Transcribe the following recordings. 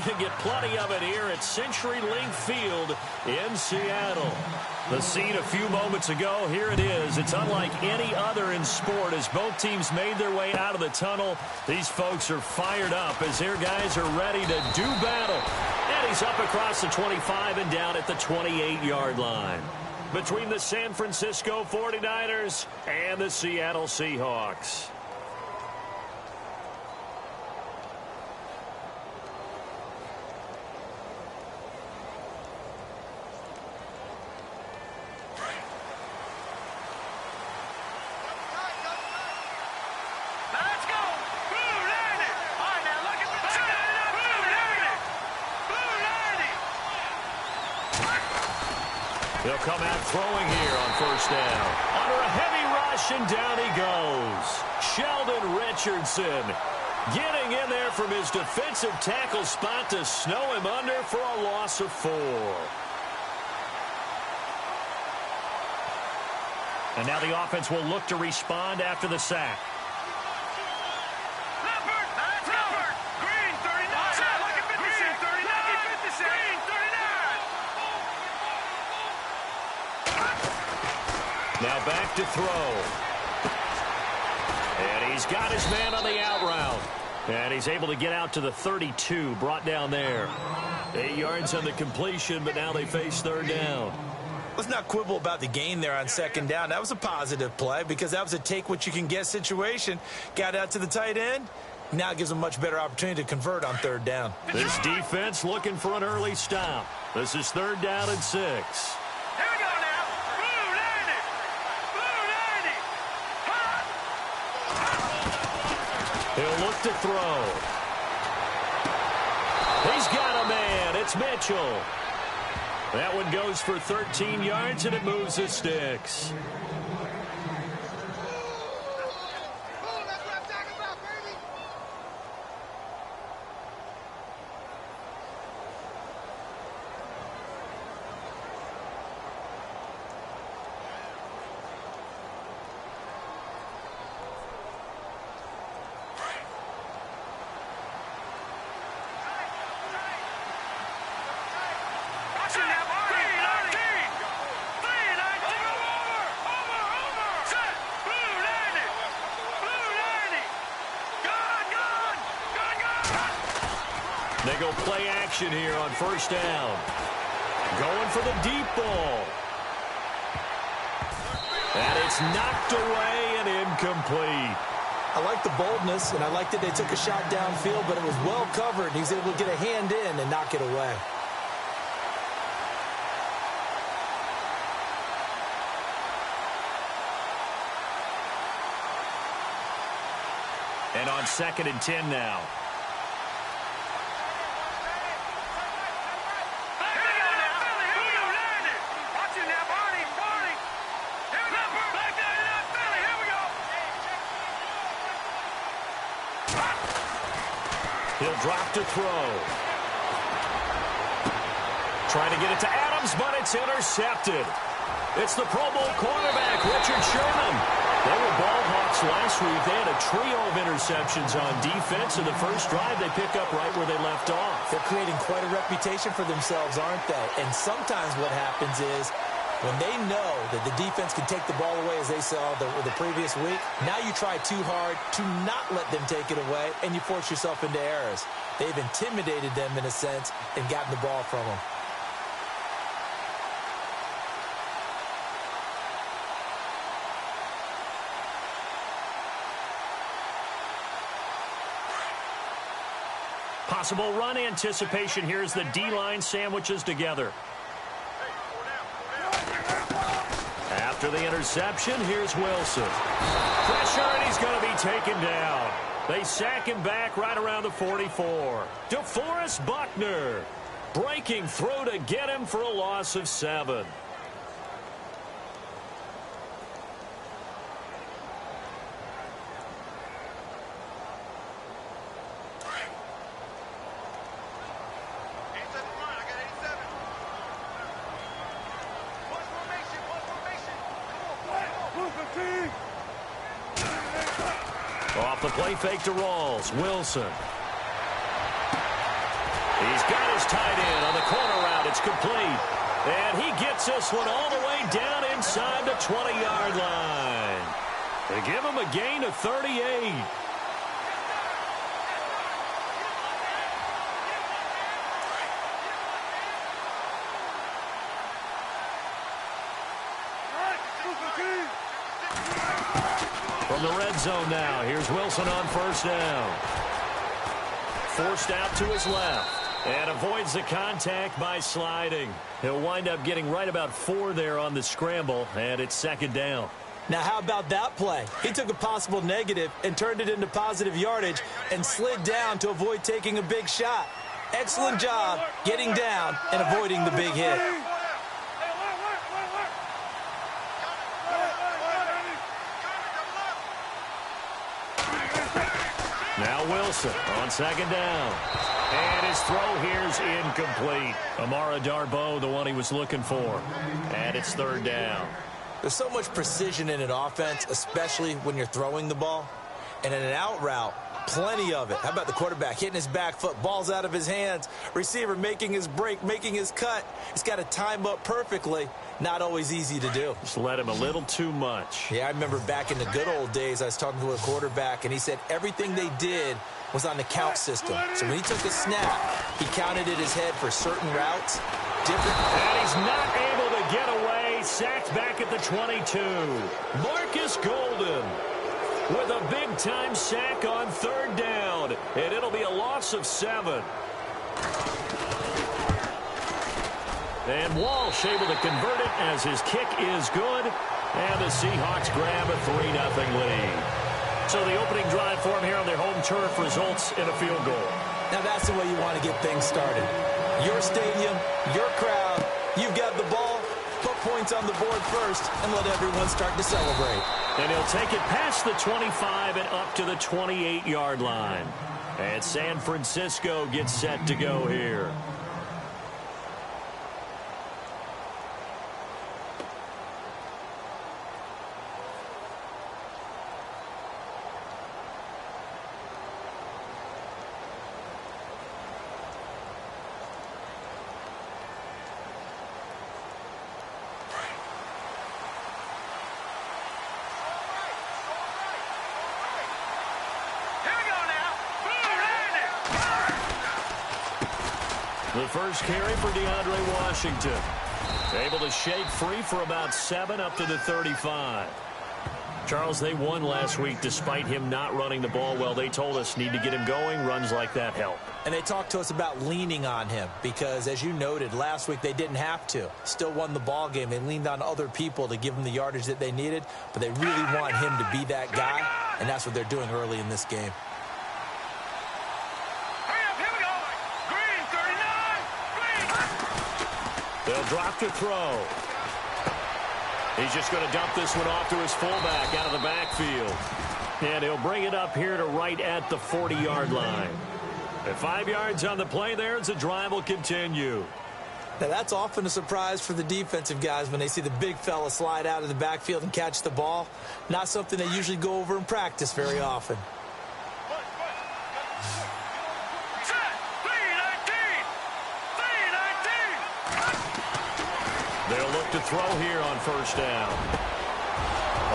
can get plenty of it here at CenturyLink Field in Seattle. The scene a few moments ago, here it is. It's unlike any other in sport as both teams made their way out of the tunnel. These folks are fired up as their guys are ready to do battle. And he's up across the 25 and down at the 28-yard line. Between the San Francisco 49ers and the Seattle Seahawks. He'll come out throwing here on first down. Under a heavy rush, and down he goes. Sheldon Richardson getting in there from his defensive tackle spot to snow him under for a loss of 4. And now the offense will look to respond after the sack. Now back to throw. And he's got his man on the out route. And he's able to get out to the 32, brought down there. 8 yards on the completion, but now they face third down. Let's not quibble about the gain there on second down. That was a positive play because that was a take-what-you-can-get situation. Got out to the tight end. Now it gives them a much better opportunity to convert on third down. This defense looking for an early stop. This is third down and 6. He'll look to throw. He's got a man. It's Mitchell. That one goes for 13 yards, and it moves the sticks. They go play action here on first down. Going for the deep ball. And it's knocked away and incomplete. I like the boldness, and I like that they took a shot downfield, but it was well covered. He's able to get a hand in and knock it away. And on 2nd and 10 now. He'll drop to throw. Trying to get it to Adams, but it's intercepted. It's the Pro Bowl cornerback, Richard Sherman. They were ball hawks last week. They had a trio of interceptions on defense. In the first drive, they pick up right where they left off. They're creating quite a reputation for themselves, aren't they? And sometimes what happens is when they know that the defense can take the ball away, as they saw the previous week, now you try too hard to not let them take it away, and you force yourself into errors. They've intimidated them in a sense and gotten the ball from them. Possible run anticipation here as the D-line sandwiches together. After the interception, here's Wilson. Pressure, and he's going to be taken down. They sack him back right around the 44. DeForest Buckner breaking through to get him for a loss of 7. Off the play fake to Rawls. Wilson. He's got his tight end on the corner route. It's complete. And he gets this one all the way down inside the 20-yard line. They give him a gain of 38. From the red zone now, here's Wilson on first down. Forced out to his left. And avoids the contact by sliding. He'll wind up getting right about 4 there on the scramble, and it's second down. Now, how about that play? He took a possible negative and turned it into positive yardage and slid down to avoid taking a big shot. Excellent job getting down and avoiding the big hit. Now Wilson on second down. And his throw here's incomplete. Amara Darboh, the one he was looking for. And it's third down. There's so much precision in an offense, especially when you're throwing the ball. And in an out route, plenty of it. How about the quarterback hitting his back foot, balls out of his hands, receiver making his break, making his cut. He's got to time up perfectly. Not always easy to do. Just let him a little too much. Yeah, I remember back in the good old days, I was talking to a quarterback, and he said everything they did was on the count system. So when he took a snap, he counted in his head for certain routes. And he's not able to get away. Sacked back at the 22. Marcus Golden with a big-time sack on third down. And it'll be a loss of 7. And Walsh able to convert it as his kick is good. And the Seahawks grab a 3-0 lead. So the opening drive for him here on their home turf results in a field goal. Now that's the way you want to get things started. Your stadium, your crowd, you've got the ball, put points on the board first, and let everyone start to celebrate. And he'll take it past the 25 and up to the 28-yard line. And San Francisco gets set to go here. The first carry for DeAndre Washington. Able to shake free for about 7 up to the 35. Charles, they won last week despite him not running the ball well. They told us need to get him going. Runs like that help. And they talked to us about leaning on him because, as you noted, last week they didn't have to. Still won the ball game. They leaned on other people to give them the yardage that they needed, but they really want him to be that guy, and that's what they're doing early in this game. They'll drop to throw. He's just going to dump this one off to his fullback out of the backfield. And he'll bring it up here to right at the 40-yard line. At 5 yards on the play there, the drive will continue. Now, that's often a surprise for the defensive guys when they see the big fella slide out of the backfield and catch the ball. Not something they usually go over in practice very often. They'll look to throw here on first down.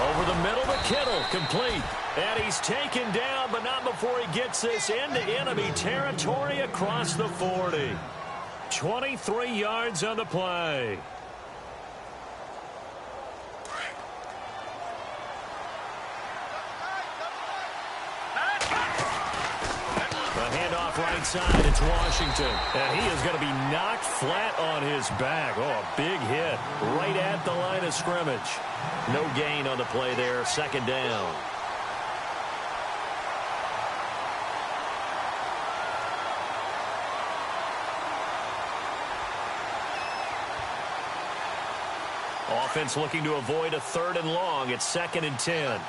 Over the middle to Kittle, complete. And he's taken down, but not before he gets this into enemy territory across the 40. 23 yards on the play. Right side, it's Washington. And he is going to be knocked flat on his back. Oh, a big hit right at the line of scrimmage. No gain on the play there, second down. Offense looking to avoid a 3rd and long. It's 2nd and 10.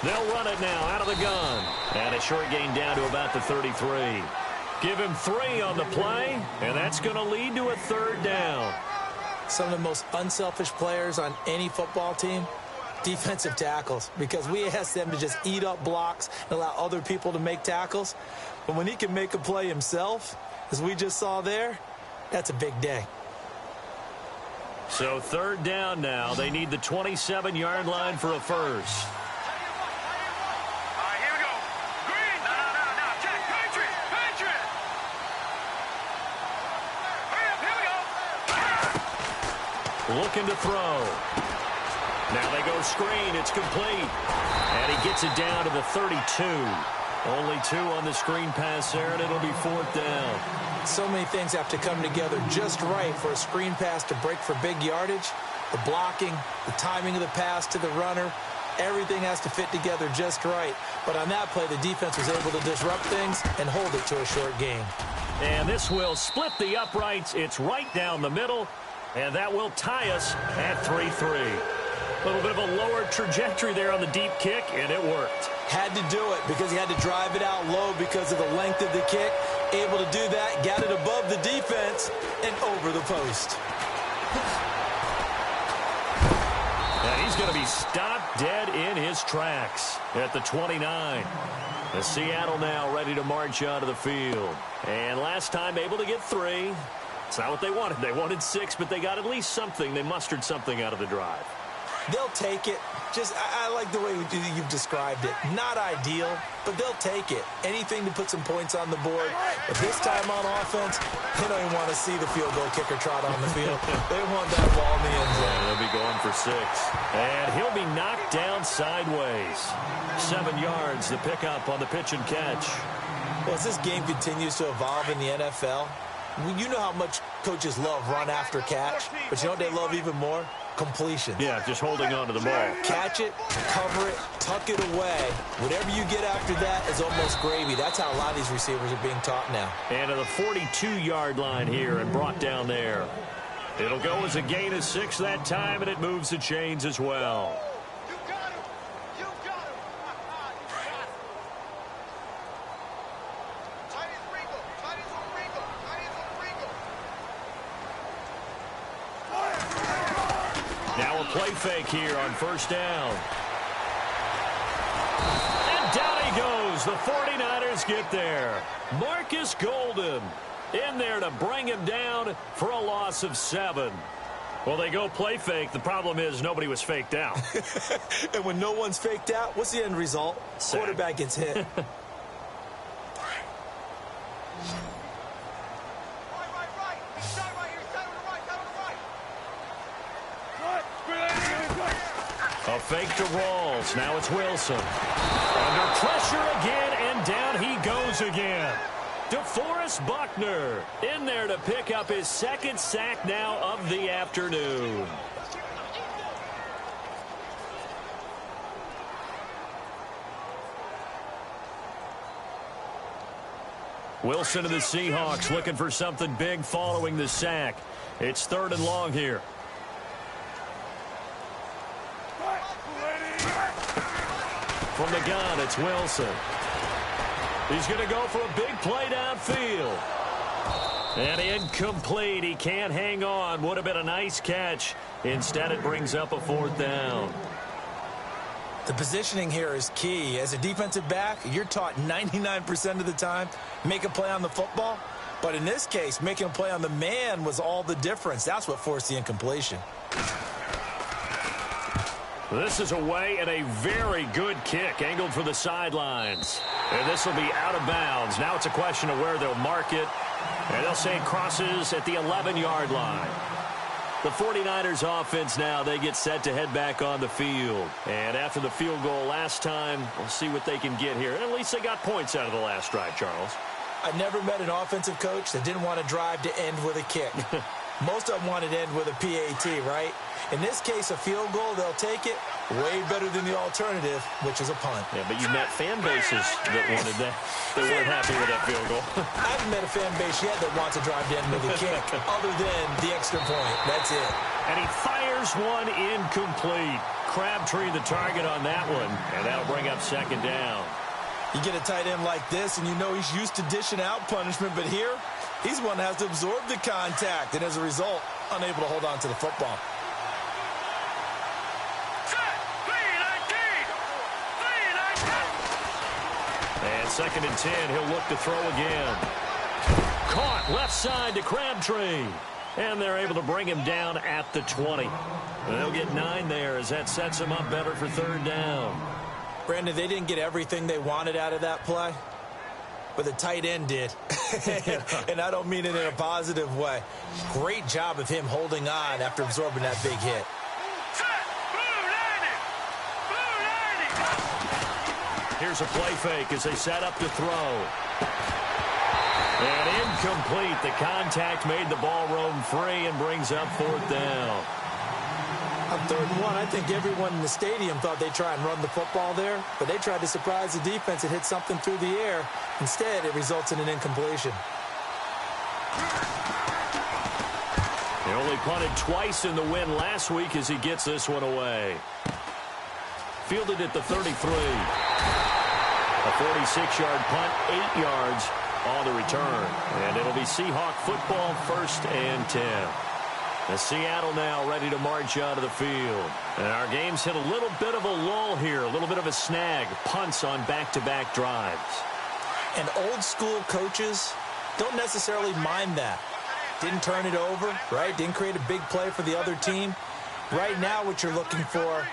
They'll run it now out of the gun. And a short gain down to about the 33. Give him 3 on the play, and that's going to lead to a 3rd down. Some of the most unselfish players on any football team, defensive tackles, because we ask them to just eat up blocks and allow other people to make tackles. But when he can make a play himself, as we just saw there, that's a big day. So third down now. They need the 27-yard line for a first. Looking to throw. Now they go screen. It's complete. And he gets it down to the 32. Only 2 on the screen pass there, and it'll be fourth down. So many things have to come together just right for a screen pass to break for big yardage. The blocking, the timing of the pass to the runner, everything has to fit together just right. But on that play, the defense was able to disrupt things and hold it to a short gain. And this will split the uprights. It's right down the middle. And that will tie us at 3-3. A little bit of a lower trajectory there on the deep kick, and it worked. Had to do it because he had to drive it out low because of the length of the kick. Able to do that, got it above the defense, and over the post. And he's going to be stopped dead in his tracks at the 29. The Seattle now ready to march out of the field. And last time able to get 3. It's not what they wanted. They wanted 6, but they got at least something. They mustered something out of the drive. They'll take it. I like the way you've described it. Not ideal, but they'll take it. Anything to put some points on the board. But this time on offense, they don't even want to see the field goal kicker trot on the field. They want that ball in the end zone. Yeah, they'll be going for 6. And he'll be knocked down sideways. 7 yards, the pickup on the pitch and catch. Well, as this game continues to evolve in the NFL, you know how much coaches love run after catch, but you know what they love even more? Completion. Yeah, just holding on to the ball. Catch it, cover it, tuck it away. Whatever you get after that is almost gravy. That's how a lot of these receivers are being taught now. And to the 42-yard line here and brought down there. It'll go as a gain of 6 that time, and it moves the chains as well. Play fake here on first down. And down he goes. The 49ers get there. Marcus Golden in there to bring him down for a loss of 7. Well, they go play fake. The problem is nobody was faked out. And when no one's faked out, what's the end result? Sack. Quarterback gets hit. A fake to Rawls. Now it's Wilson. Under pressure again, and down he goes again. DeForest Buckner in there to pick up his 2nd sack now of the afternoon. Wilson of the Seahawks looking for something big following the sack. It's 3rd and long here. From the gun, it's Wilson. He's going to go for a big play downfield. And incomplete. He can't hang on. Would have been a nice catch. Instead, it brings up a 4th down. The positioning here is key. As a defensive back, you're taught 99% of the time, make a play on the football. But in this case, making a play on the man was all the difference. That's what forced the incompletion. This is away and a very good kick angled for the sidelines. And this will be out of bounds. Now it's a question of where they'll mark it. And they'll say it crosses at the 11-yard line. The 49ers offense now, they get set to head back on the field. And after the field goal last time, we'll see what they can get here. And at least they got points out of the last drive, Charles. I never met an offensive coach that didn't want to drive to end with a kick. Most of them wanted to end with a PAT, right? In this case, a field goal, they'll take it. Way better than the alternative, which is a punt. Yeah, but you met fan bases that wanted that. They weren't happy with that field goal. I haven't met a fan base yet that wants to drive to end with a kick, other than the extra point. That's it. And he fires one incomplete. Crabtree the target on that one, and that'll bring up 2nd down. You get a tight end like this, and you know he's used to dishing out punishment, but here, he's one that has to absorb the contact, and as a result, unable to hold on to the football. And 2nd and 10, he'll look to throw again. Caught left side to Crabtree. And they're able to bring him down at the 20. They'll get 9 there as that sets him up better for 3rd down. Brandon, they didn't get everything they wanted out of that play, but the tight end did. And I don't mean it in a positive way. Great job of him holding on after absorbing that big hit. Here's a play fake as they set up to throw. And incomplete. The contact made the ball roam free and brings up 4th down. On 3rd and 1, I think everyone in the stadium thought they'd try and run the football there, but they tried to surprise the defense and hit something through the air. Instead, it results in an incompletion. He only punted twice in the win last week as he gets this one away. Fielded at the 33. A 46-yard punt, 8 yards on the return. And it'll be Seahawk football, 1st and 10. And Seattle now ready to march out of the field. And our game's hit a little bit of a lull here, a little bit of a snag. Punts on back-to-back drives. And old-school coaches don't necessarily mind that. Didn't turn it over, right? Didn't create a big play for the other team. Right now what you're looking for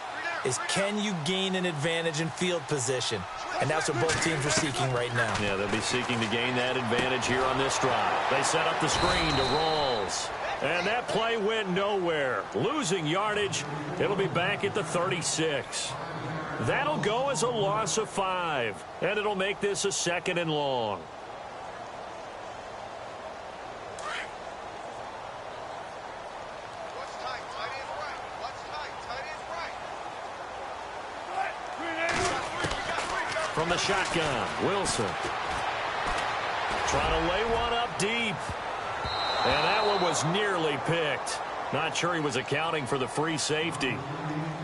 is, can you gain an advantage in field position? And that's what both teams are seeking right now. Yeah, they'll be seeking to gain that advantage here on this drive. They set up the screen to Rawls. And that play went nowhere. Losing yardage. It'll be back at the 36. That'll go as a loss of 5. And it'll make this a 2nd and long. From the shotgun, Wilson. Trying to lay one up deep. And that one was nearly picked. Not sure he was accounting for the free safety.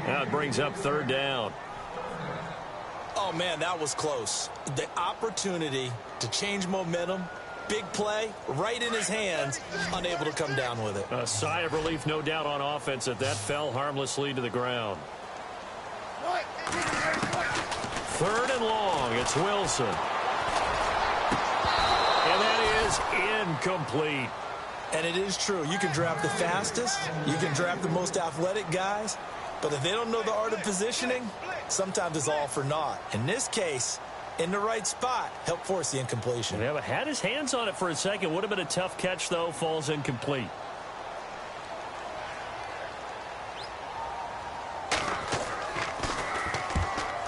Now it brings up 3rd down. Oh, man, that was close. The opportunity to change momentum, big play, right in his hands, unable to come down with it. A sigh of relief, no doubt, on offense that fell harmlessly to the ground. 3rd and long, it's Wilson. And that is incomplete. And it is true. You can draft the fastest. You can draft the most athletic guys. But if they don't know the art of positioning, sometimes it's all for naught. In this case, in the right spot, helped force the incompletion. Yeah, but had his hands on it for a second. Would have been a tough catch, though. Falls incomplete.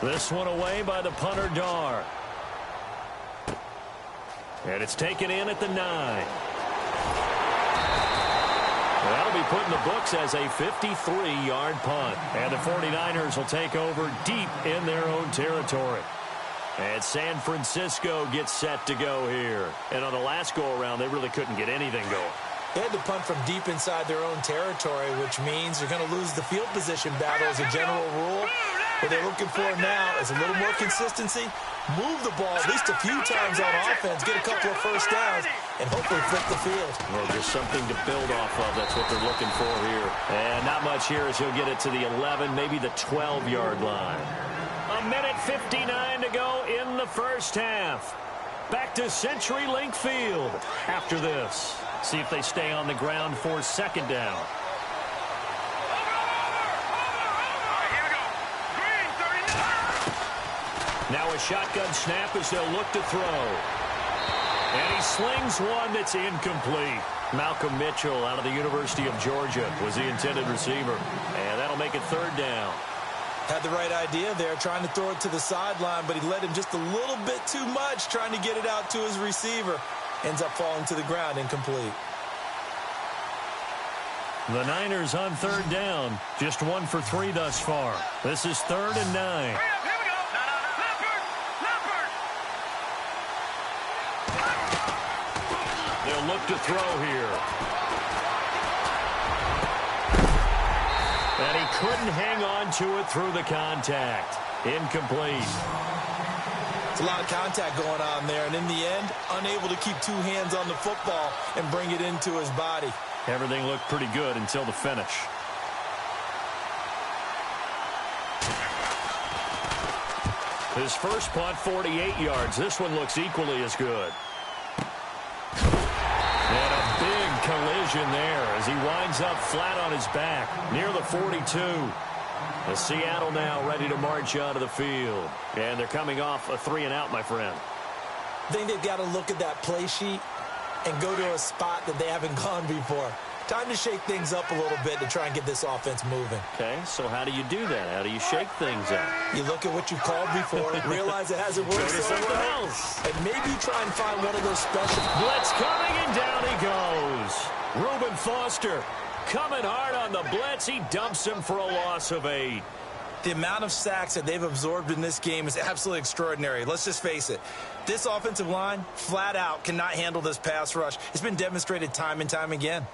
This one away by the punter, Dar. And it's taken in at the 9. That'll be put in the books as a 53-yard punt. And the 49ers will take over deep in their own territory. And San Francisco gets set to go here. And on the last go-around, they really couldn't get anything going. They had to punt from deep inside their own territory, which means they're going to lose the field position battle as a general rule. What they're looking for now is a little more consistency, move the ball at least a few times on offense, get a couple of first downs, and hopefully flip the field. Well, just something to build off of. That's what they're looking for here. And not much here as he'll get it to the 11, maybe the 12-yard line. 1:59 to go in the first half. Back to CenturyLink Field after this. See if they stay on the ground for 2nd down. Now a shotgun snap as they'll look to throw. And he slings one that's incomplete. Malcolm Mitchell out of the University of Georgia was the intended receiver. And that'll make it 3rd down. Had the right idea there, trying to throw it to the sideline, but he led him just a little bit too much, trying to get it out to his receiver. Ends up falling to the ground, incomplete. The Niners on 3rd down, just 1 for 3 thus far. This is 3rd and 9. They'll look to throw here. And he couldn't hang on to it through the contact. Incomplete. It's a lot of contact going on there, and in the end, unable to keep 2 hands on the football and bring it into his body. Everything looked pretty good until the finish. His first punt, 48 yards. This one looks equally as good. And a big collision there as he winds up flat on his back near the 42. The Seattle now ready to march onto the field. And they're coming off a 3-and-out, my friend. I think they've got to look at that play sheet and go to a spot that they haven't gone before. Time to shake things up a little bit to try and get this offense moving. Okay, so how do you do that? How do you shake things up? You look at what you called before, realize it hasn't worked so something well, else. and maybe try and find one of those special. Blitz coming, and down he goes. Reuben Foster coming hard on the blitz. He dumps him for a loss of 8. The amount of sacks that they've absorbed in this game is absolutely extraordinary. Let's just face it. This offensive line, flat out, cannot handle this pass rush. It's been demonstrated time and time again.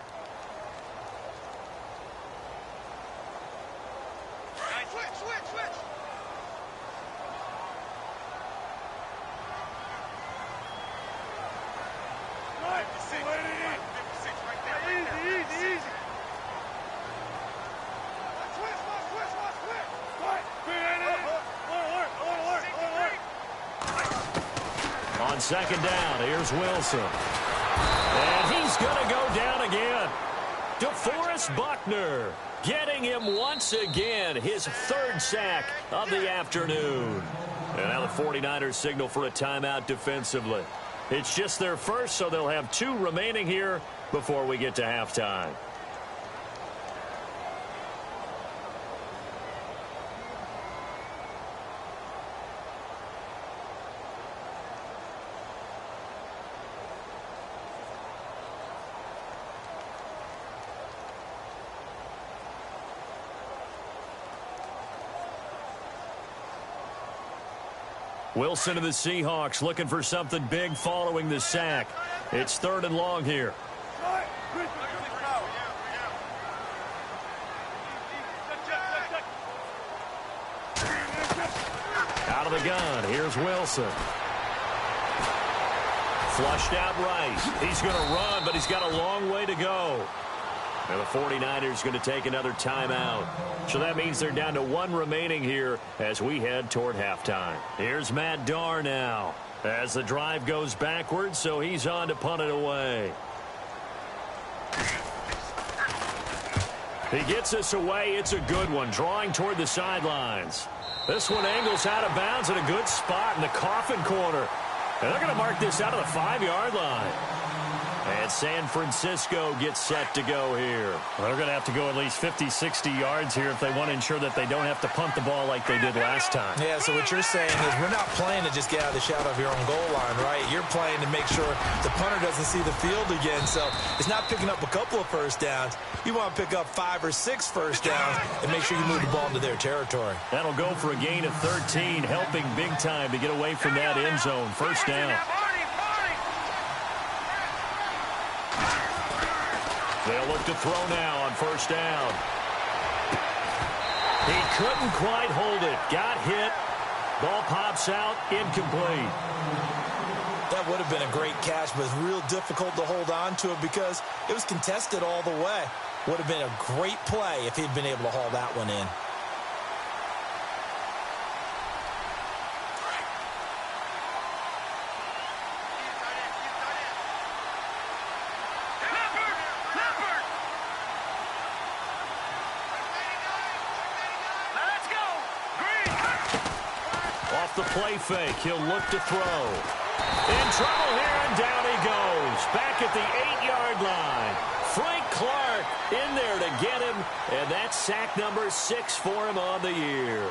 On second down, here's Wilson. And he's going to go down again. DeForest Buckner getting him once again, his 3rd sack of the afternoon. And now the 49ers signal for a timeout defensively. It's just their first, so they'll have 2 remaining here before we get to halftime. Wilson and the Seahawks looking for something big following the sack. It's 3rd and long here. Out of the gun, here's Wilson. Flushed out right. He's going to run, but he's got a long way to go. And the 49ers going to take another timeout. So that means they're down to 1 remaining here as we head toward halftime. Here's Matt Darr now as the drive goes backwards, so he's on to punt it away. He gets us away. It's a good one, drawing toward the sidelines. This one angles out of bounds at a good spot in the coffin corner. And they're going to mark this out of the 5-yard line. And San Francisco gets set to go here. Well, they're going to have to go at least 50, 60 yards here if they want to ensure that they don't have to punt the ball like they did last time. Yeah, so what you're saying is we're not playing to just get out of the shadow of your own goal line, right? You're playing to make sure the punter doesn't see the field again. So it's not picking up a couple of first downs. You want to pick up 5 or 6 first downs and make sure you move the ball into their territory. That'll go for a gain of 13, helping big time to get away from that end zone. First down. They'll look to throw now on first down. He couldn't quite hold it. Got hit. Ball pops out. Incomplete. That would have been a great catch, but it's real difficult to hold on to it because it was contested all the way. Would have been a great play if he'd been able to haul that one in. The play fake. He'll look to throw. In trouble here, and down he goes. Back at the 8-yard line. Frank Clark in there to get him, and that's sack number 6 for him on the year.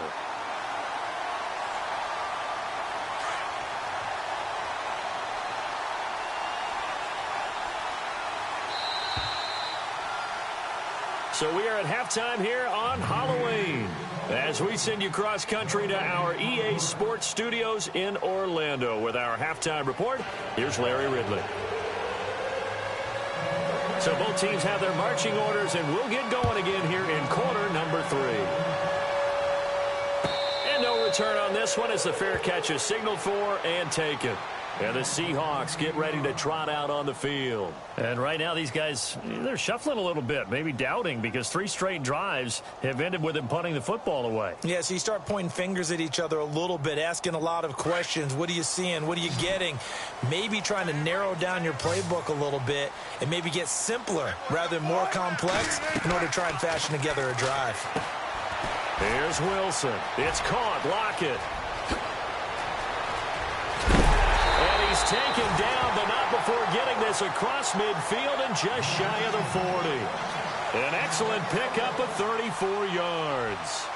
So we are at halftime here on Halloween as we send you cross-country to our EA Sports Studios in Orlando with our halftime report. Here's Larry Ridley. So both teams have their marching orders, and we'll get going again here in quarter number 3. And no return on this one as the fair catch is signaled for and taken. And the Seahawks get ready to trot out on the field. And right now these guys, they're shuffling a little bit, maybe doubting, because 3 straight drives have ended with them punting the football away. Yeah, so you start pointing fingers at each other a little bit, asking a lot of questions. What are you seeing? What are you getting? Maybe trying to narrow down your playbook a little bit and maybe get simpler rather than more complex in order to try and fashion together a drive. Here's Wilson. It's caught. Lockett. He's taken down, but not before getting this across midfield and just shy of the 40. An excellent pickup of 34 yards.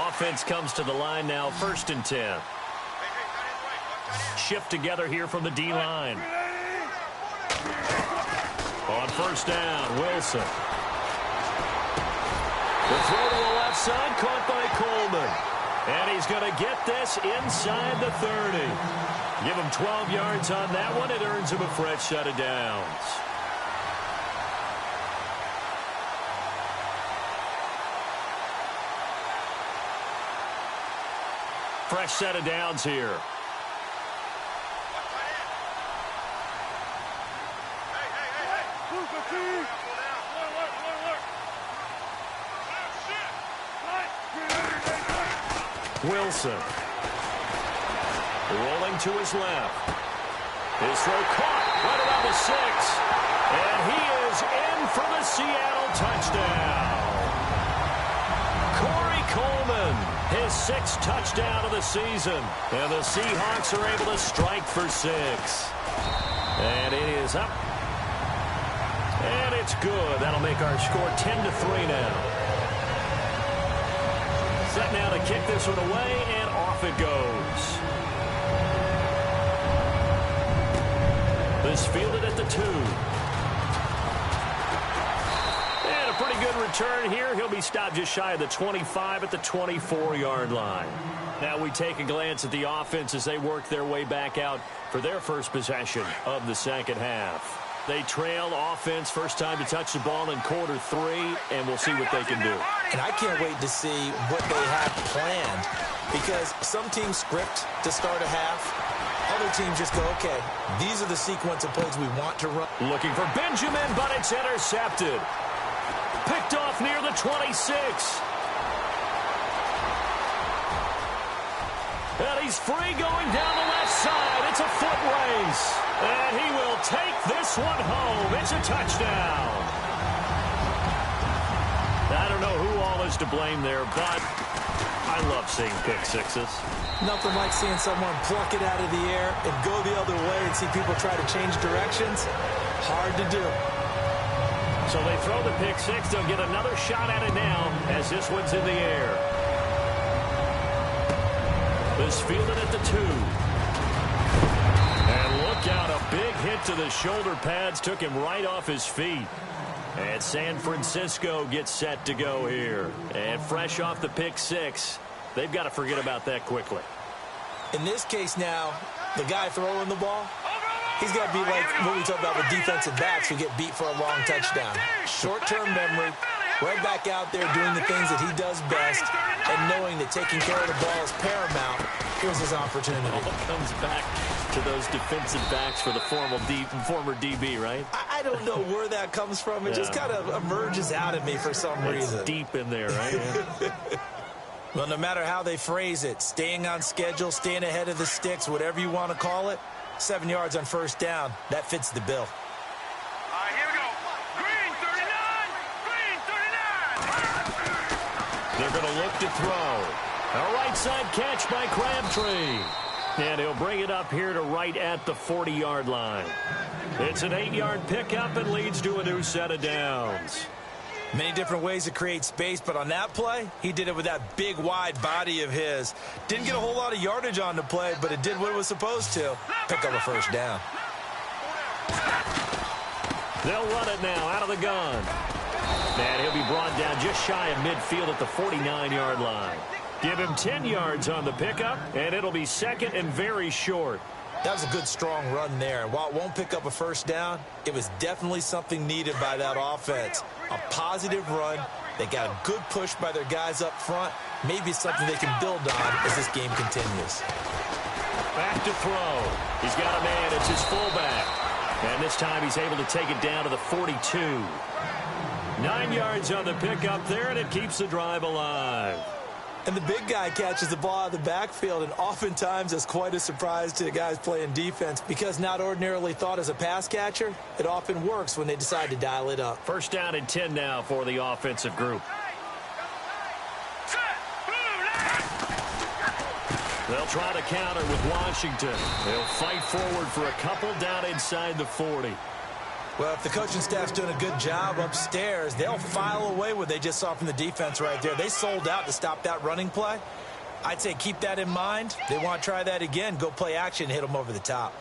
Offense comes to the line now, 1st and 10. Shift together here from the D-line. On 1st down, Wilson. The throw to the left side, caught by Coleman. And he's going to get this inside the 30. Give him 12 yards on that one. It earns him a fresh set of downs. Fresh set of downs here. Wilson. Rolling to his left. His throw caught right around the 6. And he is in for the Seattle touchdown. Corey Coleman, his 6th touchdown of the season. And the Seahawks are able to strike for 6. And it is up. And it's good. That'll make our score 10-3 now. Set now to kick this one away, and off it goes. This fielded at the 2. And a pretty good return here. He'll be stopped just shy of the 25 at the 24-yard line. Now we take a glance at the offense as they work their way back out for their first possession of the second half. They trail offense, first time to touch the ball in quarter 3, and we'll see what they can do. And I can't wait to see what they have planned, because some teams script to start a half. Other teams just go, okay, these are the sequence of plays we want to run. Looking for Benjamin, but it's intercepted. Picked off near the 26. And he's free going down the left side. It's a foot race. And he will take this one home. It's a touchdown. I don't know who all is to blame there, but I love seeing pick sixes. Nothing like seeing someone pluck it out of the air and go the other way and see people try to change directions. Hard to do. So they throw the pick six. They'll get another shot at it now as this one's in the air. This fielded at the 2. And look out, a big hit to the shoulder pads took him right off his feet. And San Francisco gets set to go here. And fresh off the pick six, they've got to forget about that quickly. In this case now, the guy throwing the ball, he's got to be like what we talk about with defensive backs who get beat for a long touchdown. Short-term memory, right back out there doing the things that he does best, and knowing that taking care of the ball is paramount. Here's his opportunity. All comes back to those defensive backs for the former DB, right? I don't know where that comes from. It just kind of emerges out of me for some reason. It's deep in there, right? Well, no matter how they phrase it, staying on schedule, staying ahead of the sticks, whatever you want to call it, 7 yards on first down, that fits the bill. Here we go. Green 39. They're going to look to throw. A right side catch by Crabtree. And he'll bring it up here to right at the 40-yard line. It's an 8-yard pickup and leads to a new set of downs. Many different ways to create space, but on that play, he did it with that big, wide body of his. Didn't get a whole lot of yardage on the play, but it did what it was supposed to. Pick up a first down. They'll run it now out of the gun. And he'll be brought down just shy of midfield at the 49-yard line. Give him 10 yards on the pickup, and it'll be second and very short. That was a good, strong run there. And while it won't pick up a first down, it was definitely something needed by that offense. A positive run. They got a good push by their guys up front. Maybe something they can build on as this game continues. Back to throw. He's got a man. It's his fullback. And this time he's able to take it down to the 42. 9 yards on the pickup there, and it keeps the drive alive. And the big guy catches the ball out of the backfield, and oftentimes that's quite a surprise to the guys playing defense because not ordinarily thought as a pass catcher, it often works when they decide to dial it up. First down and 10 now for the offensive group. They'll try to counter with Washington. They'll fight forward for a couple down inside the 40. Well, if the coaching staff's doing a good job upstairs, they'll file away what they just saw from the defense right there. They sold out to stop that running play. I'd say keep that in mind. They want to try that again. Go play action, hit them over the top.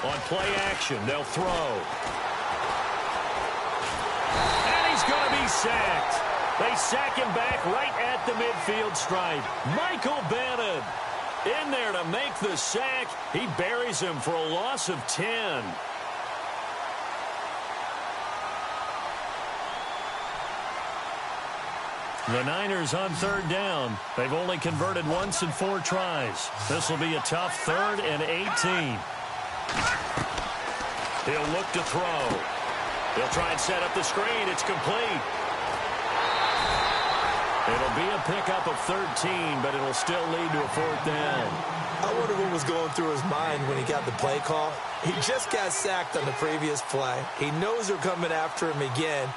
On play action, they'll throw. And he's going to be sacked. They sack him back right at the midfield stripe. Michael Bannon in there to make the sack. He buries him for a loss of 10. The Niners on third down. They've only converted once in 4 tries. This will be a tough 3rd and 18. He'll look to throw. He'll try and set up the screen. It's complete. It'll be a pickup of 13, but it'll still lead to a 4th down. I wonder what was going through his mind when he got the play call. He just got sacked on the previous play. He knows they're coming after him again.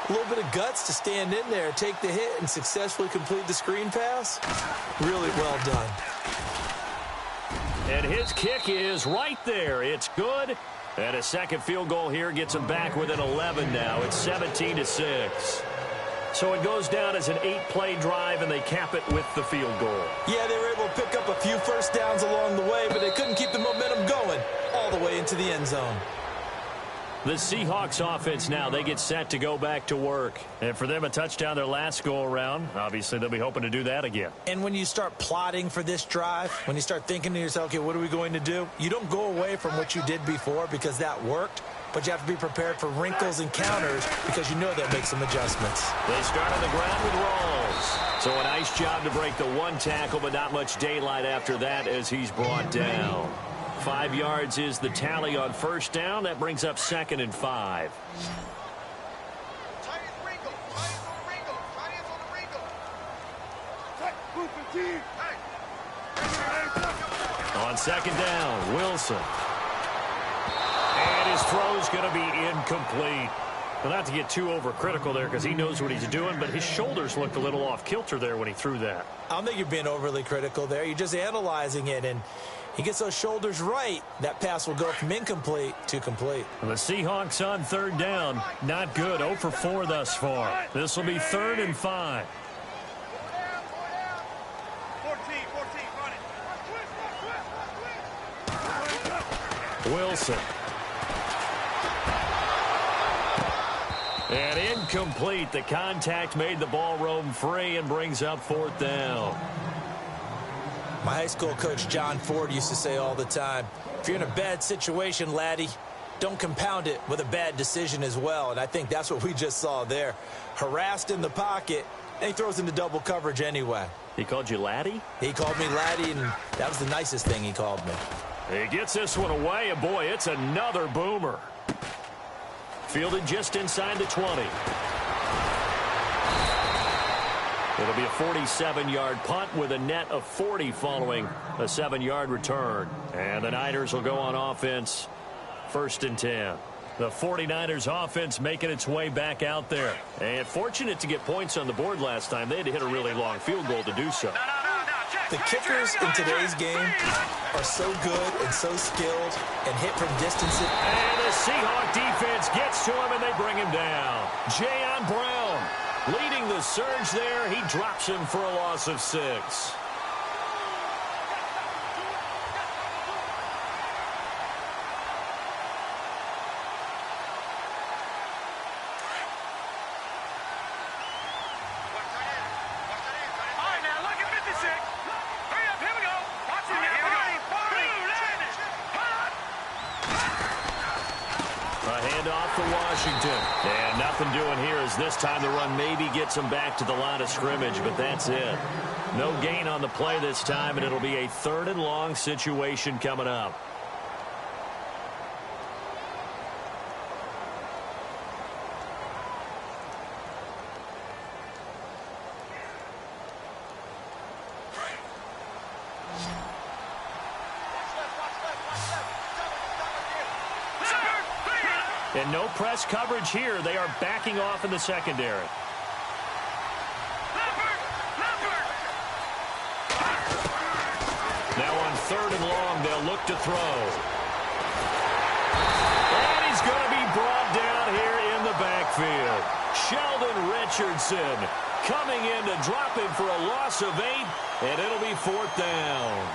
A little bit of guts to stand in there, take the hit, and successfully complete the screen pass. Really well done. And his kick is right there. It's good. And a second field goal here gets him back within 11 now. It's 17-6. So it goes down as an 8-play drive, and they cap it with the field goal. Yeah, they were able to pick up a few first downs along the way, but they couldn't keep the momentum going all the way into the end zone. The Seahawks offense now, they get set to go back to work. And for them, a touchdown their last go-around. Obviously, they'll be hoping to do that again. And when you start plotting for this drive, when you start thinking to yourself, okay, what are we going to do? You don't go away from what you did before because that worked, but you have to be prepared for wrinkles and counters because you know they'll make some adjustments. They start on the ground with Rawls. So a nice job to break the 1 tackle, but not much daylight after that as he's brought down. 5 yards is the tally on first down. That brings up 2nd and 5. On 2nd down, Wilson. And his throw's going to be incomplete. Well, not to get too overcritical there because he knows what he's doing, but his shoulders looked a little off kilter there when he threw that. I don't think you're being overly critical there. You're just analyzing it, and he gets those shoulders right. That pass will go from incomplete to complete. The Seahawks on 3rd down. Not good. 0 for 4 thus far. This will be 3rd and 5. 14, Wilson. And incomplete. The contact made the ball roam free and brings up 4th down. My high school coach, John Ford, used to say all the time, if you're in a bad situation, laddie, don't compound it with a bad decision as well. And I think that's what we just saw there. Harassed in the pocket, and he throws into double coverage anyway. He called you laddie? He called me laddie, and that was the nicest thing he called me. He gets this one away, and boy, it's another boomer. Fielded just inside the 20. It'll be a 47-yard punt with a net of 40 following a 7-yard return. And the Niners will go on offense, 1st and 10. The 49ers offense making its way back out there. And fortunate to get points on the board last time. They had to hit a really long field goal to do so. The kickers in today's game are so good and so skilled and hit from distances. And the Seahawk defense gets to him, and they bring him down. Jayon Brown leading the surge there. He drops him for a loss of 6. A handoff to Washington. And nothing doing here as this time the run maybe gets them back to the line of scrimmage, but that's it. No gain on the play this time, and it'll be a 3rd and long situation coming up. And no press coverage here. They are backing off in the secondary. Now on 3rd and long, they'll look to throw. And he's going to be brought down here in the backfield. Sheldon Richardson coming in to drop him for a loss of 8, and it'll be 4th down.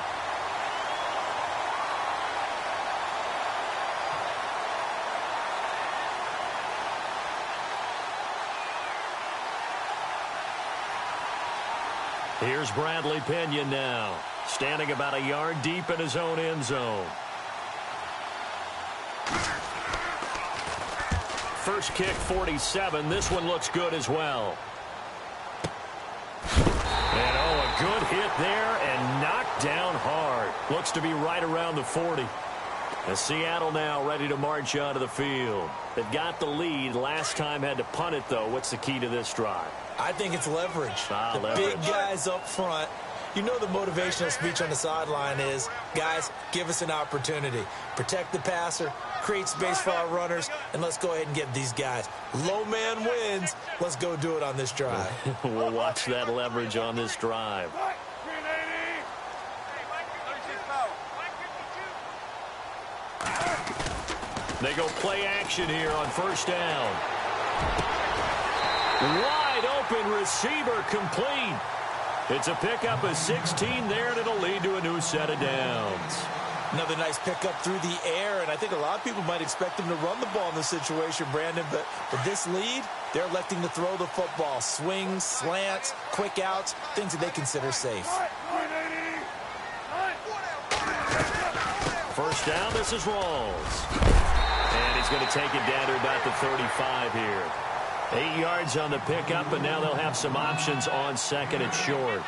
Here's Bradley Pinion now, standing about a yard deep in his own end zone. First kick, 47. This one looks good as well. And, a good hit there and knocked down hard. Looks to be right around the 40. As Seattle now ready to march onto the field. They've got the lead. Last time had to punt it, though. What's the key to this drive? I think it's leverage. Leverage. Big guys up front. You know the motivational speech on the sideline is, guys, give us an opportunity. Protect the passer, create space for our runners, and let's go ahead and get these guys. Low man wins. Let's go do it on this drive. We'll watch that leverage on this drive. They go play action here on 1st down. Wide open receiver complete. It's a pickup of 16 there, and it'll lead to a new set of downs. Another nice pickup through the air, and I think a lot of people might expect him to run the ball in this situation, Brandon, but with this lead, they're electing to throw the football. Swings, slants, quick outs, things that they consider safe. 1st down, this is Rawls. And he's going to take it down to about the 35 here. 8 yards on the pickup, and now they'll have some options on 2nd and short.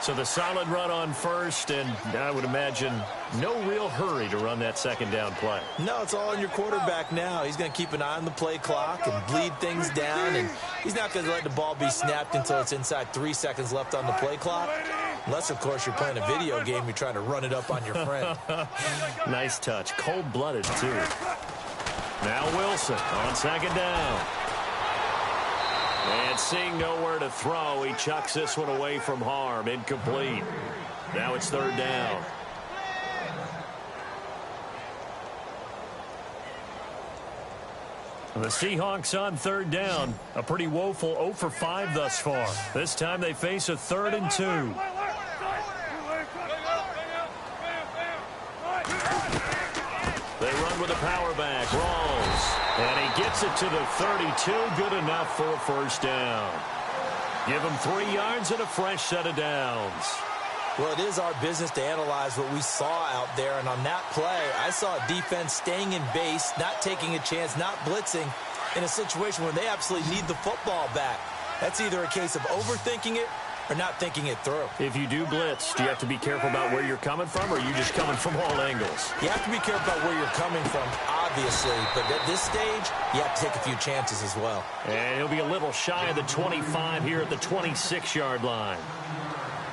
So the solid run on 1st, and I would imagine no real hurry to run that 2nd down play. No, it's all on your quarterback now. He's going to keep an eye on the play clock and bleed things down, and he's not going to let the ball be snapped until it's inside 3 seconds left on the play clock. Unless, of course, you're playing a video game, you're trying to run it up on your friend. Nice touch. Cold-blooded, too. Now Wilson on 2nd down. And seeing nowhere to throw, he chucks this one away from harm. Incomplete. Now it's 3rd down. The Seahawks on 3rd down. A pretty woeful 0 for 5 thus far. This time they face a 3rd and 2. They run with a power back. Rawls. And he gets it to the 32. Good enough for a 1st down. Give him 3 yards and a fresh set of downs. Well, it is our business to analyze what we saw out there. And on that play, I saw a defense staying in base, not taking a chance, not blitzing in a situation where they absolutely need the football back. That's either a case of overthinking it or not thinking it through. If you do blitz, do you have to be careful about where you're coming from, or are you just coming from all angles? You have to be careful about where you're coming from, obviously. But at this stage, you have to take a few chances as well. And he'll be a little shy of the 25 here at the 26-yard line.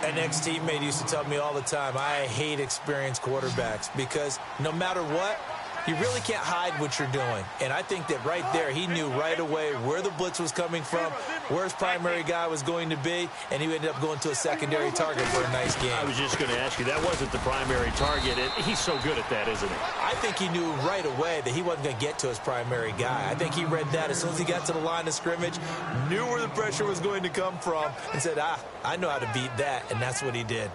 An ex-teammate used to tell me all the time, I hate experienced quarterbacks because no matter what, you really can't hide what you're doing. And I think that right there, he knew right away where the blitz was coming from, where his primary guy was going to be, and he ended up going to a secondary target for a nice game. I was just going to ask you, that wasn't the primary target. He's so good at that, isn't he? I think he knew right away that he wasn't going to get to his primary guy. I think he read that as soon as he got to the line of scrimmage, knew where the pressure was going to come from, and said, I know how to beat that, and that's what he did.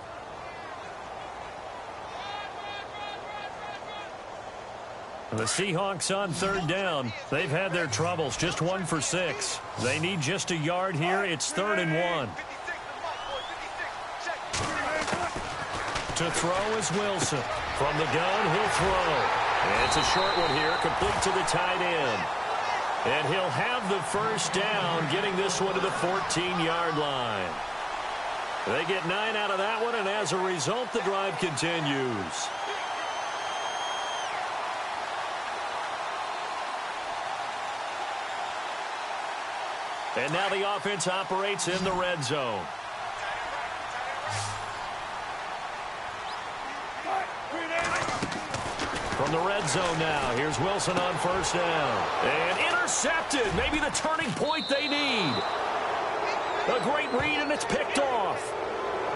The Seahawks on 3rd down. They've had their troubles. Just 1 for 6. They need just a yard here. It's 3rd and 1. To throw is Wilson. From the gun, he'll throw. And it's a short one here, complete to the tight end. And he'll have the first down, getting this one to the 14-yard line. They get 9 out of that one, and as a result, the drive continues. And now the offense operates in the red zone. From the red zone now, here's Wilson on first down. And intercepted, maybe the turning point they need. A great read, and it's picked off.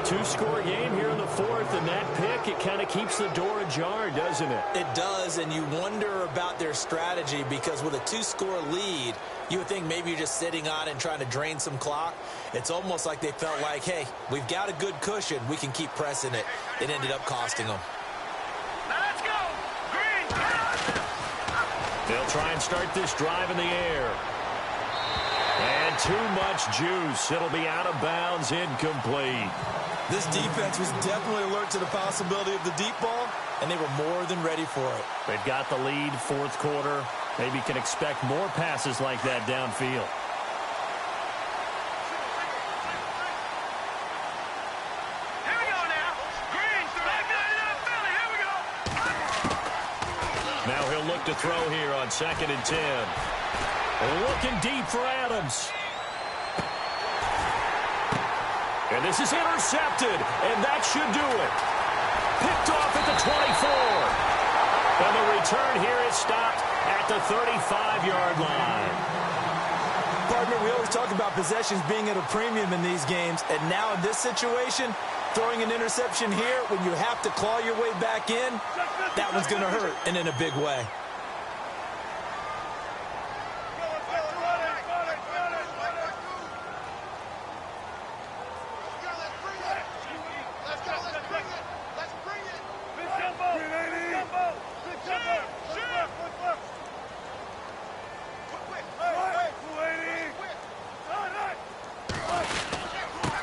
Two-score game here in the fourth, and that pick, it kind of keeps the door ajar, doesn't it? It does, and you wonder about their strategy because with a two-score lead, you would think maybe you're just sitting on it and trying to drain some clock. It's almost like they felt like, hey, we've got a good cushion. We can keep pressing it. It ended up costing them. Now let's go. Green. They'll try and start this drive in the air. And too much juice. It'll be out of bounds, incomplete. This defense was definitely alert to the possibility of the deep ball, and they were more than ready for it. They've got the lead, fourth quarter. Maybe can expect more passes like that downfield. Here we go now. Green. Here we go. Now he'll look to throw here on 2nd and 10. Looking deep for Adams. And this is intercepted, and that should do it. Picked off at the 24. And the return here is stopped at the 35-yard line. Partner, we always talk about possessions being at a premium in these games, and now in this situation, throwing an interception here when you have to claw your way back in, that one's going to hurt, and in a big way.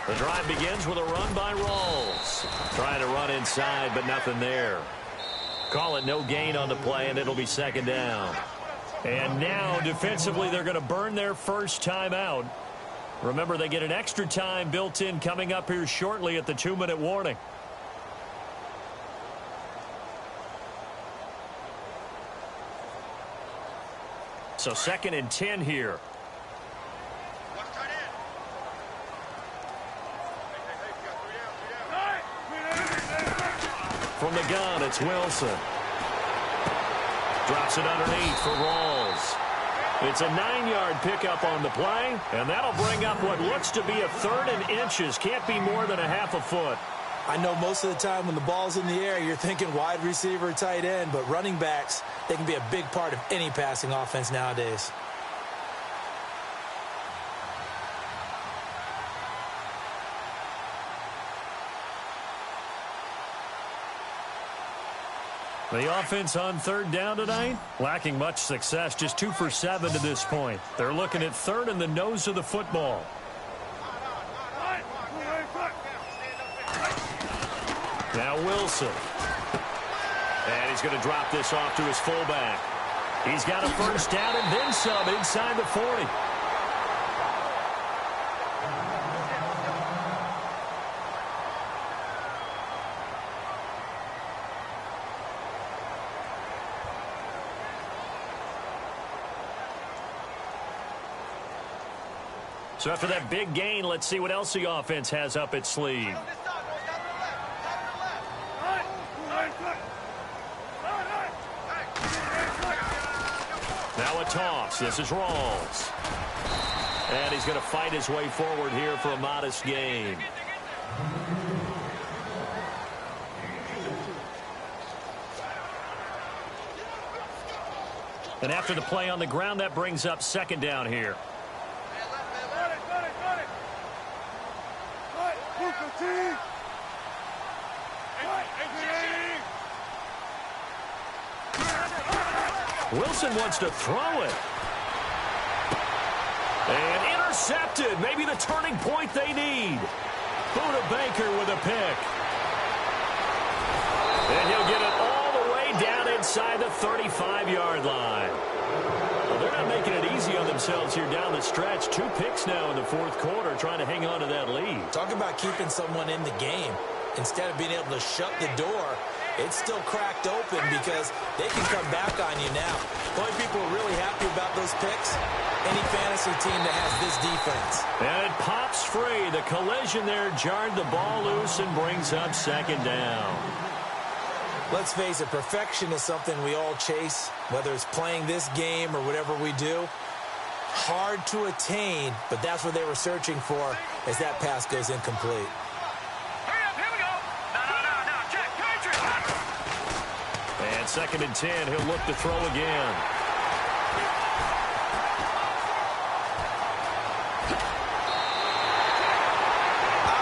The drive begins with a run by Rawls. Trying to run inside, but nothing there. Call it no gain on the play, and it'll be 2nd down. And now, defensively, they're going to burn their first timeout. Remember, they get an extra time built in coming up here shortly at the 2-minute warning. So 2nd and 10 here. From the gun, it's Wilson. Drops it underneath for Rawls. It's a 9-yard pickup on the play, and that'll bring up what looks to be a 3rd and inches. Can't be more than a half a foot. I know most of the time when the ball's in the air, you're thinking wide receiver, tight end, but running backs, they can be a big part of any passing offense nowadays. The offense on 3rd down tonight, lacking much success, just 2 for 7 to this point. They're looking at 3rd in the nose of the football. Now Wilson. And he's going to drop this off to his fullback. He's got a first down and then some inside the 40. So after that big gain, let's see what else the offense has up its sleeve. Now a toss. This is Rawls. And he's going to fight his way forward here for a modest gain. And after the play on the ground, that brings up 2nd down here. Wilson wants to throw it. And intercepted. Maybe the turning point they need. Buda Baker with a pick. And he'll get it all the way down inside the 35-yard line. Well, they're not making it easy on themselves here down the stretch. 2 picks now in the fourth quarter, trying to hang on to that lead. Talk about keeping someone in the game. Instead of being able to shut the door, it's still cracked open because they can come back on you now. The only people who are really happy about those picks, any fantasy team that has this defense. And it pops free. The collision there jarred the ball loose and brings up second down. Let's face it, perfection is something we all chase, whether it's playing this game or whatever we do. Hard to attain, but that's what they were searching for as that pass goes incomplete. Hurry up, here we go. No, check. And 2nd and 10, he'll look to throw again.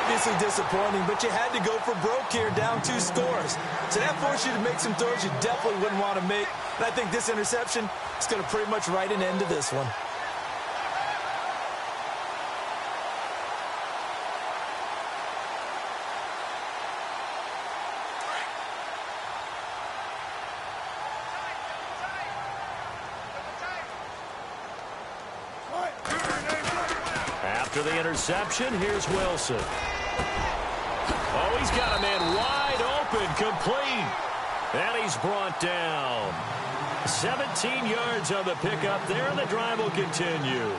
Obviously disappointing, but you had to go for broke here, down 2 scores. So that forced you to make some throws you definitely wouldn't want to make. And I think this interception is going to pretty much write an end to this one. After the interception, here's Wilson. Oh, he's got a man wide open, complete. And he's brought down. 17 yards on the pickup there, and the drive will continue.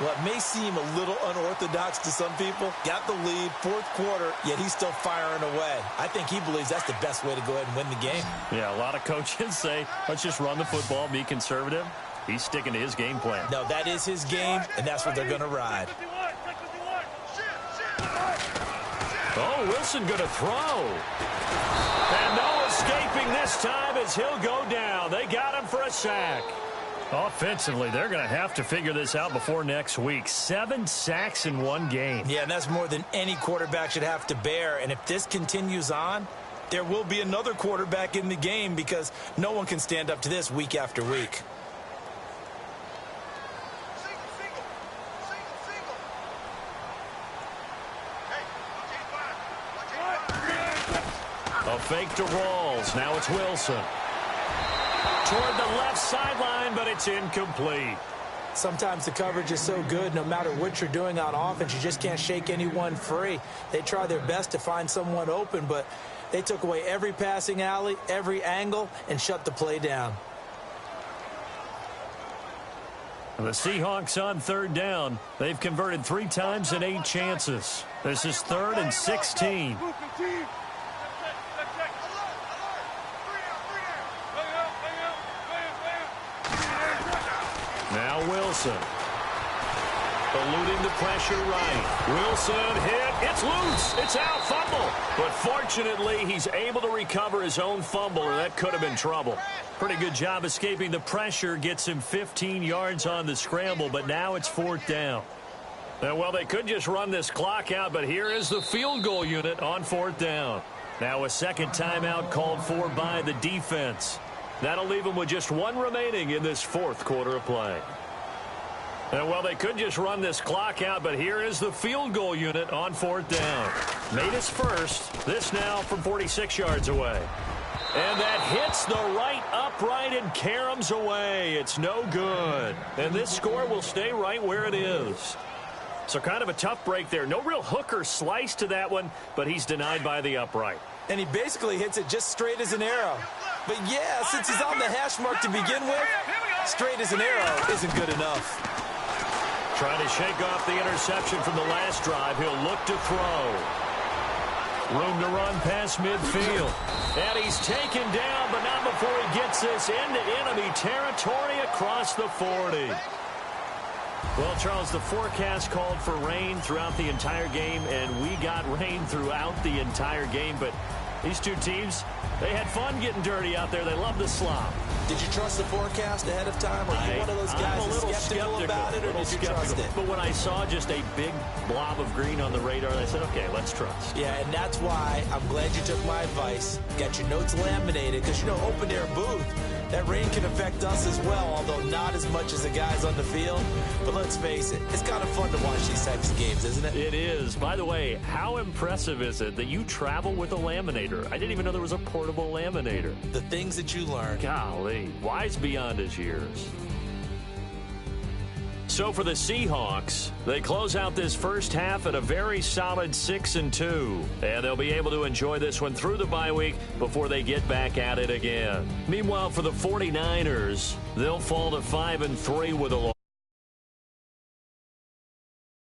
Well, it may seem a little unorthodox to some people. Got the lead, 4th quarter, yet he's still firing away. I think he believes that's the best way to go ahead and win the game. Yeah, a lot of coaches say, let's just run the football, be conservative. He's sticking to his game plan. No, that is his game, and that's what they're going to ride. Oh, Wilson going to throw. And no escaping this time as he'll go down. They got him for a sack. Offensively, they're going to have to figure this out before next week. 7 sacks in 1 game. Yeah, and that's more than any quarterback should have to bear. And if this continues on, there will be another quarterback in the game because no one can stand up to this week after week. A fake to Rawls. Now it's Wilson. Toward the left sideline, but it's incomplete. Sometimes the coverage is so good, no matter what you're doing on offense, you just can't shake anyone free. They try their best to find someone open, but they took away every passing alley, every angle, and shut the play down. The Seahawks on 3rd down. They've converted 3 times in 8 chances. This is 3rd and 16. Now Wilson. Eluding the pressure right. Wilson hit. It's loose. It's out. Fumble. But fortunately, he's able to recover his own fumble, or that could have been trouble. Pretty good job escaping the pressure. Gets him 15 yards on the scramble, but now it's 4th down. Well, they could just run this clock out, but here is the field goal unit on 4th down. Now a second timeout called for by the defense. That'll leave them with just 1 remaining in this 4th quarter of play. Well, they could just run this clock out, but here is the field goal unit on 4th down. Made his first. This now from 46 yards away. And that hits the right upright and caroms away. It's no good. And this score will stay right where it is. So kind of a tough break there. No real hook or slice to that one, but he's denied by the upright. And he basically hits it just straight as an arrow. But yeah, since he's on the hash mark to begin with, straight as an arrow isn't good enough. Trying to shake off the interception from the last drive. He'll look to throw. Room to run past midfield. And he's taken down, but not before he gets this into enemy territory across the 40. Well, Charles, the forecast called for rain throughout the entire game, and we got rain throughout the entire game. But these two teams, they had fun getting dirty out there. They love the slop. Did you trust the forecast ahead of time? Or are you one of those guys that's skeptical about it, or did you trust it? But when I saw just a big blob of green on the radar, I said, okay, let's trust. Yeah, and that's why I'm glad you took my advice. Got your notes laminated, because, you know, open-air booth, That rain can affect us as well, although not as much as the guys on the field. But let's face it, it's kind of fun to watch these types of games, isn't it? It is. By the way, how impressive is it that you travel with a laminator? I didn't even know there was a portable laminator. The things that you learn. Golly, wise beyond his years. So for the Seahawks, they close out this first half at a very solid 6-2. And they'll be able to enjoy this one through the bye week before they get back at it again. Meanwhile, for the 49ers, they'll fall to 5-3 with a loss.